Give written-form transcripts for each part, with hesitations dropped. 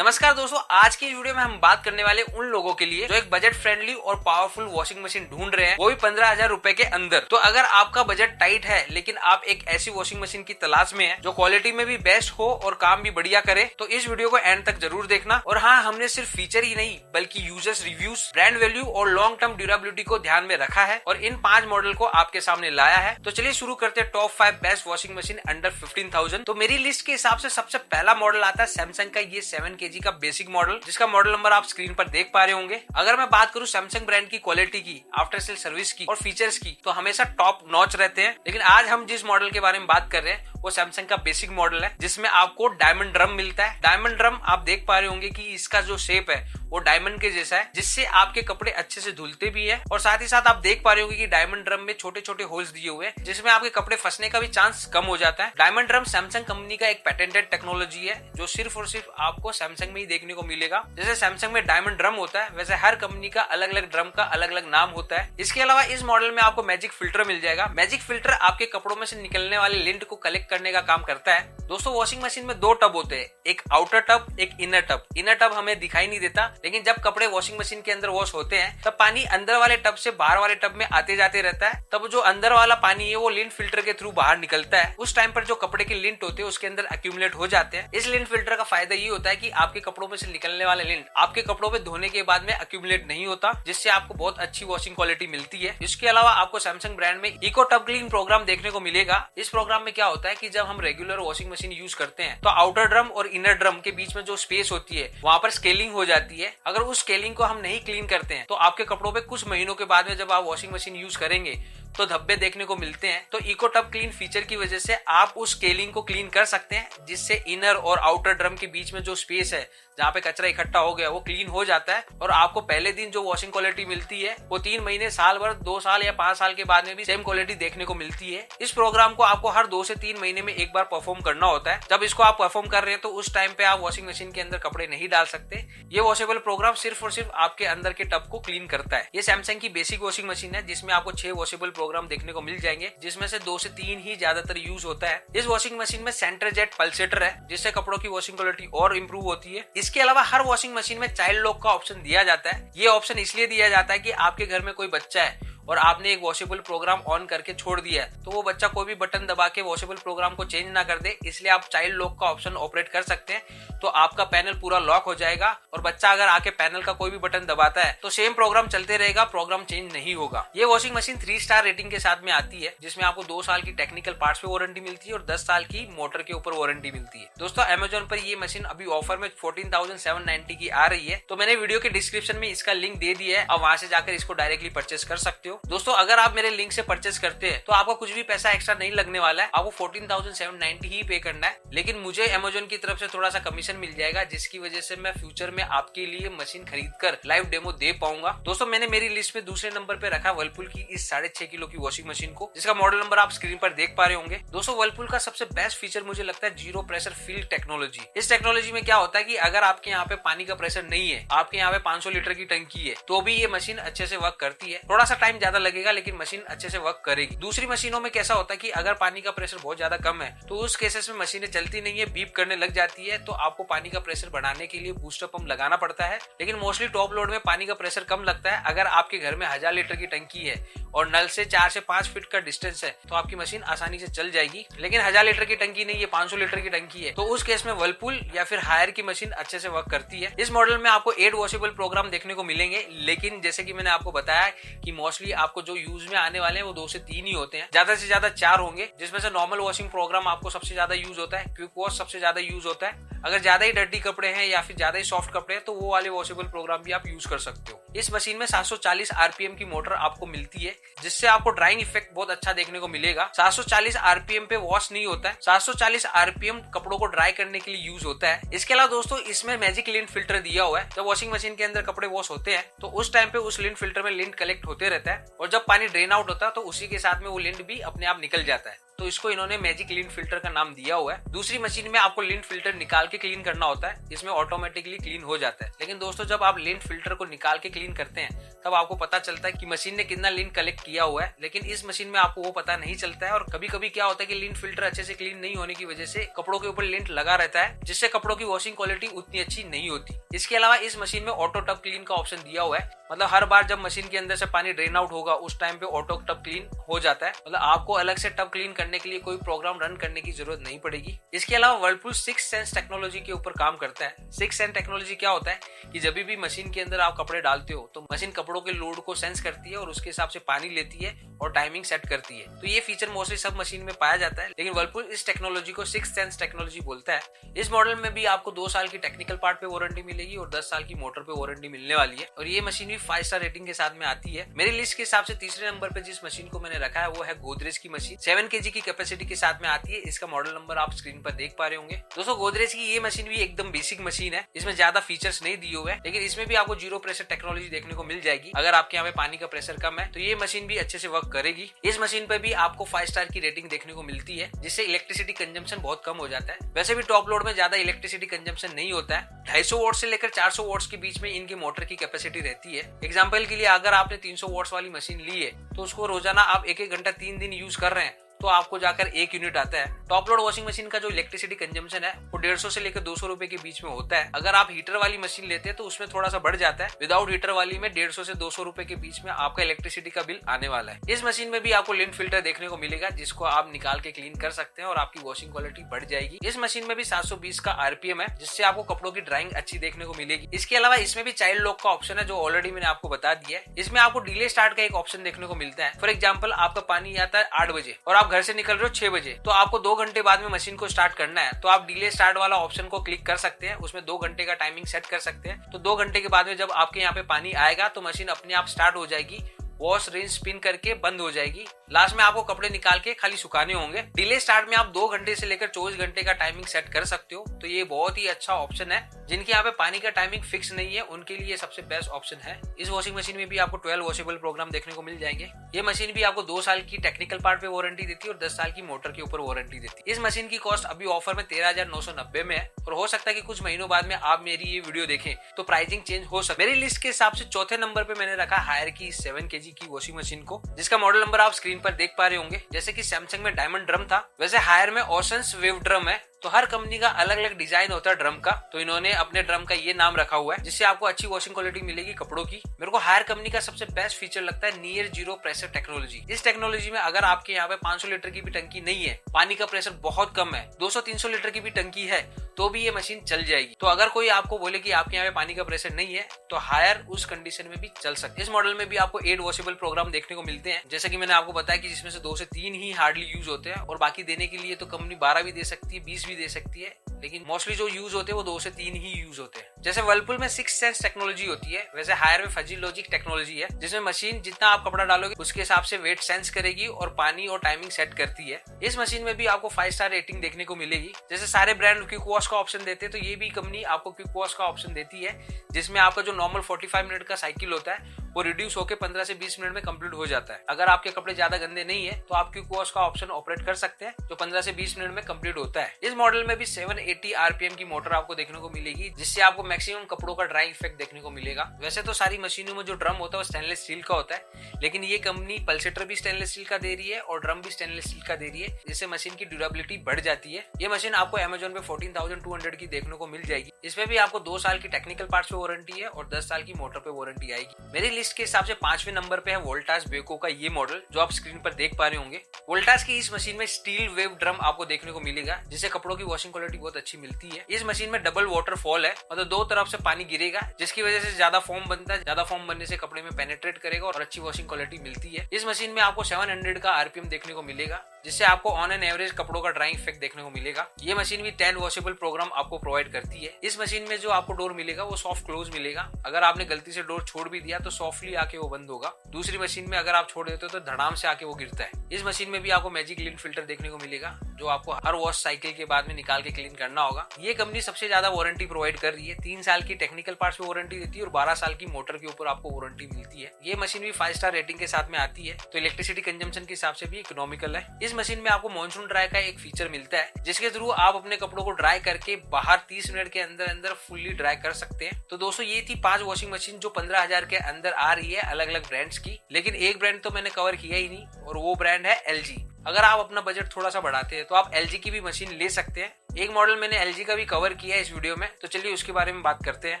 नमस्कार दोस्तों, आज की वीडियो में हम बात करने वाले उन लोगों के लिए जो एक बजट फ्रेंडली और पावरफुल वॉशिंग मशीन ढूंढ रहे हैं, वो भी 15,000 रुपए के अंदर। तो अगर आपका बजट टाइट है लेकिन आप एक ऐसी वॉशिंग मशीन की तलाश में हैं जो क्वालिटी में भी बेस्ट हो और काम भी बढ़िया करे, तो इस वीडियो को एंड तक जरूर देखना। और हाँ, हमने सिर्फ फीचर ही नहीं बल्कि यूजर्स रिव्यूज, ब्रांड वैल्यू और लॉन्ग टर्म ड्यूरेबिलिटी को ध्यान में रखा है और इन 5 मॉडल को आपके सामने लाया है। तो चलिए शुरू करते हैं top 5 best washing machine under 15,000। तो मेरी लिस्ट के हिसाब से सबसे पहला मॉडल आता है सैमसंग का ये 7 kg का बेसिक मॉडल, जिसका मॉडल नंबर आप स्क्रीन पर देख पा रहे होंगे। अगर मैं बात करूं सैमसंग ब्रांड की क्वालिटी की, आफ्टर सेल सर्विस की और फीचर्स की, तो हमेशा टॉप नॉच रहते हैं। लेकिन आज हम जिस मॉडल के बारे में बात कर रहे हैं वो सैमसंग का बेसिक मॉडल है, जिसमें आपको डायमंड ड्रम मिलता है। डायमंड ड्रम आप देख पा रहे होंगे कि इसका जो शेप है वो डायमंड के जैसा है, जिससे आपके कपड़े अच्छे से धुलते भी है। और साथ ही साथ आप देख पा रहे होंगे कि डायमंड ड्रम में छोटे छोटे होल्स दिए हुए हैं, जिसमें आपके कपड़े फंसने का भी चांस कम हो जाता है। डायमंड ड्रम सैमसंग कंपनी का एक पेटेंटेड टेक्नोलॉजी है जो सिर्फ और सिर्फ आपको सैमसंग में ही देखने को मिलेगा। जैसे सैमसंग में डायमंड ड्रम होता है, वैसे हर कंपनी का अलग अलग ड्रम का अलग अलग नाम होता है। इसके अलावा इस मॉडल में आपको मैजिक फिल्टर मिल जाएगा। मैजिक फिल्टर आपके कपड़ों में से निकलने वाले लिंट को कलेक्ट करने का काम करता है। दोस्तों, वॉशिंग मशीन में 2 टब होते हैं, एक आउटर टब, एक इनर टब। इनर टब हमें दिखाई नहीं देता, लेकिन जब कपड़े वॉशिंग मशीन के अंदर वॉश होते हैं तब पानी अंदर वाले टब से बाहर वाले टब में आते जाते रहता है। तब जो अंदर वाला पानी है वो लिंट फिल्टर के थ्रू बाहर निकलता है। उस टाइम पर जो कपड़े के लिंट होते हैं उसके अंदर एक्यूमुलेट हो जाते हैं। इस लिंट फिल्टर का फायदा ये होता है कि आपके कपड़ों में से निकलने वाले लिंट आपके कपड़ों पे धोने के बाद में एक्यूमुलेट नहीं होता, जिससे आपको बहुत अच्छी वॉशिंग क्वालिटी मिलती है। इसके अलावा आपको सैमसंग ब्रांड में इको टब क्लीन प्रोग्राम देखने को मिलेगा। इस प्रोग्राम में क्या होता है कि जब हम रेगुलर वॉशिंग मशीन यूज करते हैं तो आउटर ड्रम और इनर ड्रम के बीच में जो स्पेस होती है वहां पर स्केलिंग हो जाती है। अगर उस स्केलिंग को हम नहीं क्लीन करते हैं तो आपके कपड़ों पे कुछ महीनों के बाद में जब आप वॉशिंग मशीन यूज करेंगे तो धब्बे देखने को मिलते हैं। तो इको टब क्लीन फीचर की वजह से आप उस स्केलिंग को क्लीन कर सकते हैं, जिससे इनर और आउटर ड्रम के बीच में जो स्पेस है जहाँ पे कचरा इकट्ठा हो गया वो क्लीन हो जाता है। और आपको पहले दिन जो वॉशिंग क्वालिटी मिलती है वो 3 महीने, साल भर, 2 साल या 5 साल के बाद में भी सेम क्वालिटी देखने को मिलती है। इस प्रोग्राम को आपको हर 2 से 3 महीने में एक बार परफॉर्म करना होता है। जब इसको आप परफॉर्म कर रहे हैं तो उस टाइम पे आप वॉशिंग मशीन के अंदर कपड़े नहीं डाल सकते। ये वॉशेबल प्रोग्राम सिर्फ और सिर्फ आपके अंदर के टब को क्लीन करता है। ये सैमसंग की बेसिक वॉशिंग मशीन है, जिसमें आपको 6 वॉशेबल प्रोग्राम देखने को मिल जाएंगे, जिसमें से 2 से 3 ही ज्यादातर यूज होता है। इस वॉशिंग मशीन में सेंटर जेट पल्सेटर है, जिससे कपड़ों की वॉशिंग क्वालिटी और इंप्रूव होती है। इसके अलावा हर वॉशिंग मशीन में चाइल्ड लॉक का ऑप्शन दिया जाता है। ये ऑप्शन इसलिए दिया जाता है कि आपके घर में कोई बच्चा है और आपने एक वॉशेबल प्रोग्राम ऑन करके छोड़ दिया है, तो वो बच्चा कोई भी बटन दबा के वॉशेबल प्रोग्राम को चेंज ना कर दे, इसलिए आप चाइल्ड लॉक का ऑप्शन ऑपरेट कर सकते हैं। तो आपका पैनल पूरा लॉक हो जाएगा और बच्चा अगर आके पैनल का कोई भी बटन दबाता है तो सेम प्रोग्राम चलते रहेगा, प्रोग्राम चेंज नहीं होगा। ये वॉशिंग मशीन 3 स्टार रेटिंग के साथ में आती है, जिसमें आपको 2 साल की टेक्निकल पार्ट्स पे वारंटी मिलती है और 10 साल की मोटर के ऊपर वारंटी मिलती है। दोस्तों, अमेजोन पर ये मशीन अभी ऑफर में 14,790 की आ रही है। तो मैंने वीडियो के डिस्क्रिप्शन में इसका लिंक दे दिया है, आप वहां से जाकर इसको डायरेक्टली परचेस कर सकते हो। दोस्तों, अगर आप मेरे लिंक से परचेस करते हैं तो आपको कुछ भी पैसा एक्स्ट्रा नहीं लगने वाला है, आपको 14,790 ही पे करना है। लेकिन मुझे अमेजोन की तरफ से थोड़ा सा कमीशन मिल जाएगा, जिसकी वजह से मैं फ्यूचर में आपके लिए मशीन खरीद कर लाइव डेमो दे पाऊंगा। दोस्तों, मैंने मेरी लिस्ट में दूसरे नंबर पे रखा वर्लपूल की इस 6.5 किलो की वॉशिंग मशीन को, जिसका मॉडल नंबर आप स्क्रीन पर देख पा रहे होंगे। दोस्तों, वर्लपूल का सबसे बेस्ट फीचर मुझे लगता है जीरो प्रेशर फील्ड टेक्नोलॉजी। इस टेक्नोलॉजी में क्या होता है कि अगर आपके यहाँ पे पानी का प्रेशर नहीं है, आपके यहाँ पे 500 लीटर की टंकी है, तो भी ये मशीन अच्छे से वर्क करती है। थोड़ा सा टाइम ज्यादा लगेगा लेकिन मशीन अच्छे से वर्क करेगी। दूसरी मशीनों में कैसा होता है कि अगर पानी का प्रेशर बहुत ज्यादा कम है तो उस केसेस में मशीनें चलती नहीं है, बीप करने लग जाती है, तो आपको पानी का प्रेशर बढ़ाने के लिए बूस्टर पंप लगाना पड़ता है। लेकिन मोस्टली टॉप लोड में पानी का प्रेशर कम लगता है। अगर आपके घर में 1000 लीटर की टंकी है और नल से 4 से 5 फीट का डिस्टेंस है तो आपकी मशीन आसानी से चल जाएगी। लेकिन 1000 लीटर की टंकी नहीं है, 500 लीटर की टंकी है, तो उस केस में वर्लपूल या फिर हायर की मशीन अच्छे से वर्क करती है। इस मॉडल में आपको 8 वॉशेबल प्रोग्राम देखने को मिलेंगे, लेकिन जैसे कि मैंने आपको बताया कि मोस्टली आपको जो यूज में आने वाले हैं वो 2 से 3 ही होते हैं, ज्यादा से ज्यादा 4 होंगे, जिसमें से नॉर्मल वॉशिंग प्रोग्राम आपको सबसे ज्यादा यूज होता है, क्विक वॉश सबसे ज्यादा यूज होता है। अगर ज्यादा ही डर्टी कपड़े हैं या फिर ज्यादा ही सॉफ्ट कपड़े हैं तो वो वाले वॉशेबल प्रोग्राम भी आप यूज कर सकते हो। इस मशीन में 740 आरपीएम की मोटर आपको मिलती है, जिससे आपको ड्राइंग इफेक्ट बहुत अच्छा देखने को मिलेगा। 740 आरपीएम पे वॉश नहीं होता है, 740 आरपीएम कपड़ों को ड्राई करने के लिए यूज होता है। इसके अलावा दोस्तों, इसमें मैजिक लिंट फिल्टर दिया हुआ है। जब वॉशिंग मशीन के अंदर कपड़े वॉश होते हैं तो उस टाइम पे उस लिंट फिल्टर में लिंट कलेक्ट होते रहता है और जब पानी ड्रेन आउट होता है तो उसी के साथ में वो लिंट भी अपने आप निकल जाता है। तो इसको इन्होंने मैजिक लिंट फिल्टर का नाम दिया हुआ है। दूसरी मशीन में आपको लिंट फिल्टर निकाल के क्लीन करना होता है, इसमें ऑटोमेटिकली क्लीन हो जाता है। लेकिन दोस्तों जब आप लिंट फिल्टर को निकाल के क्लीन करते हैं तब आपको पता चलता है कि मशीन ने कितना लिंट कलेक्ट किया हुआ है, लेकिन इस मशीन में आपको वो पता नहीं चलता है। और कभी कभी क्या होता है कि लिंट फिल्टर अच्छे से क्लीन नहीं होने की वजह से कपड़ों के ऊपर लिंट लगा रहता है, जिससे कपड़ों की वॉशिंग क्वालिटी उतनी अच्छी नहीं होती। इसके अलावा इस मशीन में ऑटो टब क्लीन का ऑप्शन दिया हुआ है, मतलब हर बार जब मशीन के अंदर से पानी ड्रेन आउट होगा उस टाइम पे ऑटो टब क्लीन हो जाता है, मतलब आपको अलग से टब क्लीन करने के लिए कोई प्रोग्राम रन करने की जरूरत नहीं पड़ेगी। इसके अलावा वर्लपूल 6 सेंस टेक्नोलॉजी के ऊपर काम करता है। 6 सेंस टेक्नोलॉजी क्या होता है कि जब भी मशीन के अंदर आप कपड़े डालते हो तो मशीन कपड़ों के लोड को सेंस करती है और उसके हिसाब से पानी लेती है और टाइमिंग सेट करती है। तो ये फीचर मोस्टली सब मशीन में पाया जाता है, लेकिन वर्लपूल इस टेक्नोलॉजी को 6 सेंस टेक्नोलॉजी बोलता है। इस मॉडल में भी आपको 2 साल की टेक्निकल पार्ट पे वारंटी मिलेगी और 10 साल की मोटर पे वारंटी मिलने वाली है। और ये मशीन भी 5 स्टार रेटिंग के साथ में आती है। मेरी लिस्ट के हिसाब से तीसरे नंबर पे जिस मशीन को मैंने रखा है वो है गोदरेज की मशीन। 7 kg की कैपेसिटी के साथ में आती है। इसका मॉडल नंबर आप स्क्रीन पर देख पा रहे होंगे। दोस्तों गोदरेज की ये मशीन भी एकदम बेसिक मशीन है, इसमें ज्यादा फीचर्स नहीं दिए हुए हैं, लेकिन इसमें भी आपको जीरो प्रेशर टेक्नोलॉजी देखने को मिल जाएगी। अगर आपके यहाँ पे पानी का प्रेशर कम है तो ये मशीन भी अच्छे से वर्क करेगी। इस मशीन पे भी आपको 5 स्टार की रेटिंग देखने को मिलती है, जिससे इलेक्ट्रिसिटी कंजम्पशन बहुत कम हो जाता है। वैसे भी टॉप लोड में ज्यादा इलेक्ट्रिसिटी कंजम्पशन नहीं होता है। 250 वॉट से लेकर 400 वॉट्स के बीच में इनकी मोटर की कैपेसिटी रहती है। एग्जाम्पल के लिए अगर आपने 300 वॉट्स वाली मशीन ली है तो उसको रोजाना आप 1-1 घंटा 3 दिन यूज कर रहे हैं तो आपको जाकर 1 यूनिट आता है। टॉप लोड वॉशिंग मशीन का जो इलेक्ट्रिसिटी कंजम्पशन है वो 150 से लेकर 200 रुपए के बीच में होता है। अगर आप हीटर वाली मशीन लेते हैं तो उसमें थोड़ा सा बढ़ जाता है। विदाउट हीटर वाली में 150 से 200 रुपए के बीच में आपका इलेक्ट्रिसिटी का बिल आने वाला है। इस मशीन में भी आपको लिंट फिल्टर देखने को मिलेगा, जिसको आप निकाल के क्लीन कर सकते हैं और आपकी वॉशिंग क्वालिटी बढ़ जाएगी। इस मशीन में भी 720 का आरपीएम है, जिससे आपको कपड़ों की ड्राइंग अच्छी देखने को मिलेगी। इसके अलावा इसमें भी चाइल्ड लॉक का ऑप्शन है, जो ऑलरेडी मैंने आपको बता दिया है। इसमें आपको डिले स्टार्ट का एक ऑप्शन देखने को मिलता है। फॉर एग्जाम्पल आपका पानी आता है 8 बजे और आप घर से निकल रहे हो 6 बजे, तो आपको 2 घंटे बाद में मशीन को स्टार्ट करना है, तो आप डिले स्टार्ट वाला ऑप्शन को क्लिक कर सकते हैं। उसमें 2 घंटे का टाइमिंग सेट कर सकते हैं। तो 2 घंटे के बाद में जब आपके यहाँ पे पानी आएगा तो मशीन अपने आप स्टार्ट हो जाएगी, वॉश रिंस स्पिन करके बंद हो जाएगी। लास्ट में आपको कपड़े निकाल के खाली सुखाने होंगे। डिले स्टार्ट में आप 2 घंटे से लेकर 24 घंटे का टाइमिंग सेट कर सकते हो। तो ये बहुत ही अच्छा ऑप्शन है। जिनके यहाँ पे पानी का टाइमिंग फिक्स नहीं है उनके लिए सबसे बेस्ट ऑप्शन है। इस वॉशिंग मशीन में भी आपको 12 वॉशेबल प्रोग्राम देखने को मिल जाएंगे। ये मशीन भी आपको 2 साल की टेक्निकल पार्ट पे वारंटी देती है और 10 साल की मोटर के ऊपर वारंटी देती है। इस मशीन की कॉस्ट अभी ऑफर में 13,990 में है और हो सकता है कि कुछ महीनों बाद में आप मेरी ये वीडियो देखें तो प्राइसिंग चेंज हो सकता है। मेरी लिस्ट के हिसाब से चौथे नंबर पे मैंने रखा हायर की 7 kg की वॉशिंग मशीन को, जिसका मॉडल नंबर आप स्क्रीन पर देख पा रहे होंगे। जैसे कि सैमसंग में डायमंड ड्रम था, वैसे हायर में ओशंस वेव ड्रम है। तो हर कंपनी का अलग अलग डिजाइन होता है ड्रम का, तो इन्होंने अपने ड्रम का ये नाम रखा हुआ है, जिससे आपको अच्छी वॉशिंग क्वालिटी मिलेगी कपड़ों की। मेरे को हायर कंपनी का सबसे बेस्ट फीचर लगता है नियर जीरो प्रेशर टेक्नोलॉजी। इस टेक्नोलॉजी में अगर आपके यहाँ पे 500 लीटर की भी टंकी नहीं है, पानी का प्रेशर बहुत कम है, 200-300 लीटर की भी टंकी है, तो भी ये मशीन चल जाएगी। तो अगर कोई आपको बोले कि आपके यहाँ पे पानी का प्रेशर नहीं है तो हायर उस कंडीशन में भी चल सकती है। इस मॉडल में भी आपको 8 वॉशेबल प्रोग्राम देखने को मिलते हैं, जैसे कि मैंने आपको बताया कि जिसमें से 2 से 3 ही हार्डली यूज होते हैं और बाकी देने के लिए तो कंपनी 12 भी दे सकती है, 20 भी दे सकती है, लेकिन मोस्टली जो यूज होते हैं वो 2 से 3 ही यूज होते हैं। जैसे वर्लपूल में 6 सेंस टेक्नोलॉजी होती है, वैसे हायर में फजी लॉजिक टेक्नोलॉजी है, जिसमें मशीन जितना आप कपड़ा डालोगे उसके हिसाब से वेट सेंस करेगी और पानी और टाइमिंग सेट करती है। इस मशीन में भी आपको 5 स्टार रेटिंग देखने को मिलेगी। जैसे सारे ब्रांड क्विक वॉश का ऑप्शन देते हैं, तो ये भी कंपनी आपको क्विक वॉश का ऑप्शन देती है, जिसमें आपका जो नॉर्मल 45 मिनट का साइकिल होता है वो रिड्यूस होकर 15 से 20 मिनट में कंप्लीट हो जाता है। अगर आपके कपड़े ज्यादा गंदे नहीं है तो आप क्विक वॉश का ऑप्शन ऑपरेट कर सकते हैं, जो 15 से 20 मिनट में कंप्लीट होता है। इस मॉडल में भी 780 आरपीएम की मोटर आपको देखने को मिलेगी, जिससे आपको मैक्सिमम कपड़ों का ड्राइंग इफेक्ट देखने को मिलेगा। वैसे तो सारी मशीनों में जो ड्रम होता है वो स्टेनलेस स्टील का होता है, लेकिन ये कंपनी पल्सेटर भी स्टेनलेस स्टील का दे रही है और ड्रम भी स्टेनलेस स्टील का दे रही है, जिससे मशीन की ड्यूरेबिलिटी बढ़ जाती है। ये मशीन आपको अमेजोन पे 14,200 की देखने को मिल जाएगी। इसमें भी आपको 2 साल की टेक्निकल पार्ट्स पे वारंटी है और 10 साल की मोटर पे वारंटी आएगी। मेरी लिस्ट के हिसाब से 5वें नंबर पे है वोल्टास बेको का ये मॉडल, जो आप स्क्रीन पर देख पा रहे होंगे। वोल्टास की इस मशीन में स्टील वेव ड्रम आपको देखने को मिलेगा, जिससे कपड़ों की वॉशिंग क्वालिटी बहुत अच्छी मिलती है। इस मशीन में डबल वाटरफॉल है, मतलब 2 तरफ से पानी गिरेगा, जिसकी वजह से ज्यादा फोम बनता है। ज्यादा फोम बनने से कपड़े में पेनिट्रेट करेगा और अच्छी वॉशिंग क्वालिटी मिलती है। इस मशीन में आपको 700 का आरपीएम देखने को मिलेगा, जिससे आपको ऑन एन एवरेज कपड़ों का ड्राइंग इफेक्ट देखने को मिलेगा। ये मशीन भी 10 वॉशेबल प्रोग्राम आपको प्रोवाइड करती है। इस मशीन में जो आपको डोर मिलेगा वो सॉफ्ट क्लोज मिलेगा। अगर आपने गलती से डोर छोड़ भी दिया तो सॉफ्टली आके वो बंद होगा। दूसरी मशीन में अगर आप छोड़ देते हो तो धड़ाम से आके वो गिरता है। इस मशीन में भी आपको मैजिक लिंट फिल्टर देखने को मिलेगा, जो आपको हर वॉश साइकिल के बाद में निकाल के क्लीन करना होगा। ये कंपनी सबसे ज्यादा वारंटी प्रोवाइड कर रही है। 3 साल की टेक्निकल पार्ट्स पे वारंटी देती है और 12 साल की मोटर के ऊपर आपको वारंटी मिलती है। ये मशीन भी 5 स्टार रेटिंग के साथ में आती है, तो इलेक्ट्रिसिटी कंजम्पशन के हिसाब से भी इकोनॉमिकल है। इस मशीन में आपको मॉनसून ड्राई का एक फीचर मिलता है, जिसके थ्रू आप अपने कपड़ों को ड्राई करके बाहर 30 मिनट के अंदर अंदर फुल्ली ड्राई कर सकते हैं। तो दोस्तों ये थी 5 वॉशिंग मशीन जो 15,000 के अंदर आ रही है अलग अलग ब्रांड्स की। लेकिन एक ब्रांड तो मैंने कवर किया ही नहीं, और वो ब्रांड है LG। अगर आप अपना बजट थोड़ा सा बढ़ाते हैं तो आप LG की भी मशीन ले सकते हैं। एक मॉडल मैंने LG का भी कवर किया है इस वीडियो में, तो चलिए उसके बारे में बात करते हैं।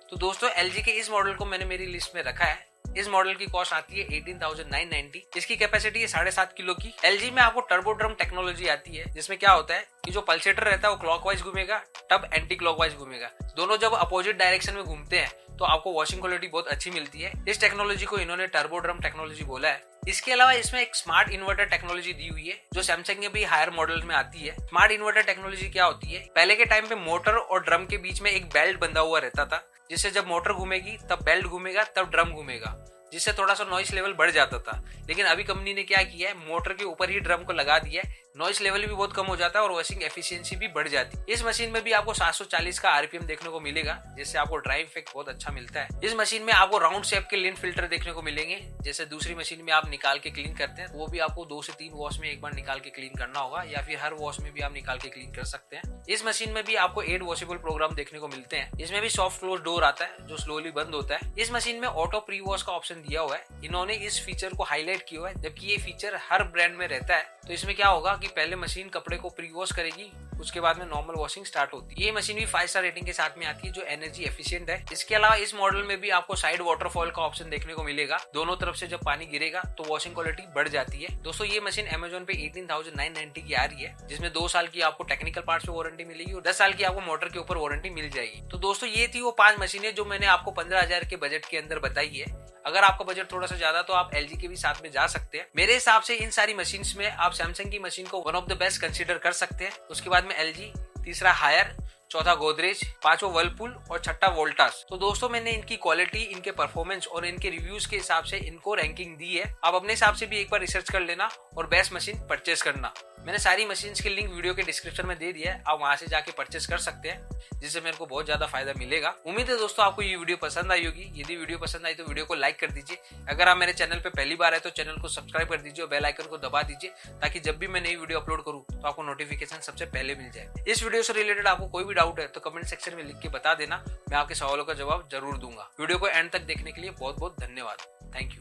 तो दोस्तों LG के इस मॉडल को मैंने मेरी लिस्ट में रखा है। इस मॉडल की कॉस्ट आती है 18,990। इसकी कैपेसिटी है 7.5 किलो की। LG में आपको टर्बो ड्रम टेक्नोलॉजी आती है, जिसमें क्या होता है कि जो पल्सेटर रहता है वो क्लॉकवाइज घूमेगा, तब एंटी क्लॉकवाइज घूमेगा। दोनों जब अपोजिट डायरेक्शन में घूमते हैं तो आपको वॉशिंग क्वालिटी बहुत अच्छी मिलती है। इस टेक्नोलॉजी को इन्होंने टर्बो ड्रम टेक्नोलॉजी बोला है। इसके अलावा इसमें एक स्मार्ट इन्वर्टर टेक्नोलॉजी दी हुई है, जो सैमसंग के भी हायर मॉडल में आती है। स्मार्ट इन्वर्टर टेक्नोलॉजी क्या होती है? पहले के टाइम पे मोटर और ड्रम के बीच में एक बेल्ट बंधा हुआ रहता था, जिससे जब मोटर घूमेगी तब बेल्ट घूमेगा, तब ड्रम घूमेगा, जिससे थोड़ा सा नॉइस लेवल बढ़ जाता था। लेकिन अभी कंपनी ने क्या किया है, मोटर के ऊपर ही ड्रम को लगा दिया है। नॉइस लेवल भी बहुत कम हो जाता है और वॉशिंग एफिशिएंसी भी बढ़ जाती है। इस मशीन में भी आपको 740 का RPM देखने को मिलेगा, जिससे आपको ड्राइव इफेक्ट बहुत अच्छा मिलता है। इस मशीन में आपको राउंड शेप के लिंट फिल्टर देखने को मिलेंगे, जैसे दूसरी मशीन में आप निकाल के क्लीन करते हैं, वो भी आपको 2 से 3 वॉश में एक बार निकाल के क्लीन करना होगा, या फिर हर वॉश में भी आप निकाल के क्लीन कर सकते हैं। इस मशीन में भी आपको 8 वॉशेबल प्रोग्राम देखने को मिलते हैं। इसमें भी सॉफ्ट क्लोज डोर आता है, जो स्लोली बंद होता है। इस मशीन में ऑटो प्री वॉश का ऑप्शन दिया हुआ है। इन्होंने इस फीचर को हाईलाइट किया हुआ है, जबकि ये फीचर हर ब्रांड में रहता है। तो इसमें क्या होगा कि पहले मशीन कपड़े को प्री वॉश करेगी, उसके बाद में नॉर्मल वॉशिंग स्टार्ट होती है। ये मशीन भी 5 स्टार रेटिंग के साथ में आती है, जो एनर्जी एफिशिएंट है। इसके अलावा इस मॉडल में भी आपको साइड वाटरफॉल का ऑप्शन देखने को मिलेगा। दोनों तरफ से जब पानी गिरेगा तो वॉशिंग क्वालिटी बढ़ जाती है। दोस्तों ये मशीन अमेजोन पे 18,990 की आ रही है, जिसमें 2 साल की आपको टेक्निकल पार्ट्स पे वारंटी मिलेगी और 10 साल की आपको मोटर के ऊपर वारंटी मिल जाएगी। तो दोस्तों ये थी वो 5 मशीनें जो मैंने आपको 15,000 के बजट के अंदर बताई है। अगर आपका बजट थोड़ा सा ज्यादा तो आप LG के भी साथ में जा सकते हैं। मेरे हिसाब से इन सारी मशीन्स में आप सैमसंग की मशीन को one of the best consider कर सकते हैं। उसके बाद में LG, तीसरा हायर, चौथा गोदरेज, पांचवा वर्लपूल और छठा वोल्टास। तो दोस्तों मैंने इनकी क्वालिटी, इनके परफॉर्मेंस और इनके रिव्यूज के हिसाब से इनको रैंकिंग दी है। आप अपने हिसाब से भी एक बार रिसर्च कर लेना और बेस्ट मशीन परचेस करना। मैंने सारी मशीन्स के लिंक वीडियो के डिस्क्रिप्शन में दे दिया है, आप वहां से जाके परचेस कर सकते हैं, जिससे मेरे को बहुत ज्यादा फायदा मिलेगा। उम्मीद है दोस्तों आपको ये वीडियो पसंद आई होगी। यदि वीडियो पसंद आई तो वीडियो को लाइक कर दीजिए। अगर आप मेरे चैनल पे पहली बार आए तो चैनल को सब्सक्राइब कर दीजिए और बेल आइकन को दबा दीजिए, ताकि जब भी मैं नई वीडियो अपलोड करूं तो आपको नोटिफिकेशन सबसे पहले मिल जाए। इस वीडियो से रिलेटेड आपको कोई भी डाउट है तो कमेंट सेक्शन में लिख के बता देना, मैं आपके सवालों का जवाब जरूर दूंगा। वीडियो को एंड तक देखने के लिए बहुत बहुत धन्यवाद। Thank you.